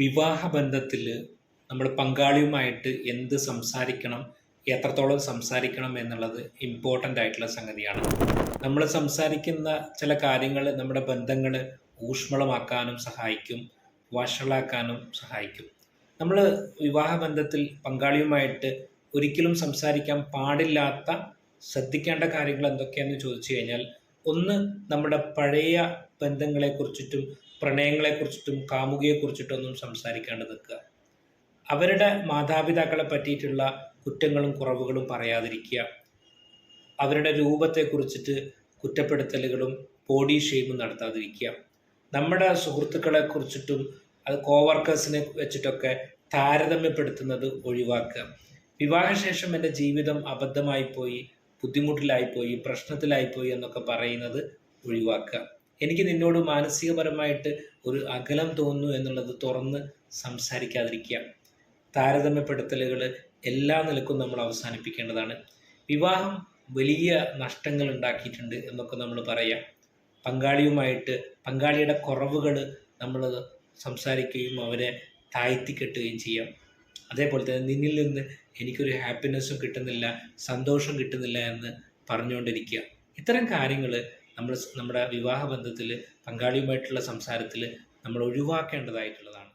വിവാഹബന്ധത്തിൽ നമ്മൾ പങ്കാളിയുമായിട്ട് എന്ത് സംസാരിക്കണം, എത്രത്തോളം സംസാരിക്കണം എന്നുള്ളത് ഇമ്പോർട്ടൻ്റ് ആയിട്ടുള്ള സംഗതിയാണ്. നമ്മൾ സംസാരിക്കുന്ന ചില കാര്യങ്ങൾ നമ്മുടെ ബന്ധങ്ങൾ ഊഷ്മളമാക്കാനും സഹായിക്കും, വഷളാക്കാനും സഹായിക്കും. നമ്മൾ വിവാഹബന്ധത്തിൽ പങ്കാളിയുമായിട്ട് ഒരിക്കലും സംസാരിക്കാൻ പാടില്ലാത്ത ശ്രദ്ധിക്കേണ്ട കാര്യങ്ങൾ എന്തൊക്കെയാണെന്ന് ചോദിച്ചു കഴിഞ്ഞാൽ, ഒന്ന്, നമ്മുടെ പഴയ ബന്ധങ്ങളെക്കുറിച്ചിട്ടും പ്രണയങ്ങളെക്കുറിച്ചിട്ടും കാമുകിയെക്കുറിച്ചിട്ടൊന്നും സംസാരിക്കാണ്ട് നിൽക്കുക. അവരുടെ മാതാപിതാക്കളെ പറ്റിയിട്ടുള്ള കുറ്റങ്ങളും കുറവുകളും പറയാതിരിക്കുക. അവരുടെ രൂപത്തെക്കുറിച്ചിട്ട് കുറ്റപ്പെടുത്തലുകളും ബോഡി ഷെയ്മും നടത്താതിരിക്കുക. നമ്മുടെ സുഹൃത്തുക്കളെക്കുറിച്ചിട്ടും അത് കോവർക്കേഴ്സിനെ വെച്ചിട്ടൊക്കെ താരതമ്യപ്പെടുത്തുന്നത് ഒഴിവാക്കുക. വിവാഹശേഷം എൻ്റെ ജീവിതം അബദ്ധമായിപ്പോയി, ബുദ്ധിമുട്ടിലായിപ്പോയി, പ്രശ്നത്തിലായിപ്പോയി എന്നൊക്കെ പറയുന്നത് ഒഴിവാക്കുക. എനിക്ക് നിന്നോട് മാനസികപരമായിട്ട് ഒരു അകലം തോന്നുന്നു എന്നുള്ളത് തുറന്ന് സംസാരിക്കാതിരിക്കുക. താരതമ്യപ്പെടുത്തലുകൾ എല്ലാ നിലക്കും നമ്മൾ അവസാനിപ്പിക്കേണ്ടതാണ്. വിവാഹം വലിയ നഷ്ടങ്ങൾ ഉണ്ടാക്കിയിട്ടുണ്ട് എന്നൊക്കെ നമ്മൾ പറയാം. പങ്കാളിയുടെ കുറവുകൾ നമ്മൾ സംസാരിക്കുകയും അവരെ താഴ്ത്തിക്കെട്ടുകയും ചെയ്യാം. അതേപോലെ തന്നെ നിന്നിൽ നിന്ന് എനിക്കൊരു ഹാപ്പിനെസ്സും കിട്ടുന്നില്ല, സന്തോഷം കിട്ടുന്നില്ല എന്ന് പറഞ്ഞുകൊണ്ടിരിക്കുക. ഇത്തരം കാര്യങ്ങൾ നമ്മുടെ വിവാഹബന്ധത്തിൽ പങ്കാളിയുമായിട്ടുള്ള സംസാരത്തിൽ നമ്മൾ ഒഴിവാക്കേണ്ടതായിട്ടുള്ളതാണ്.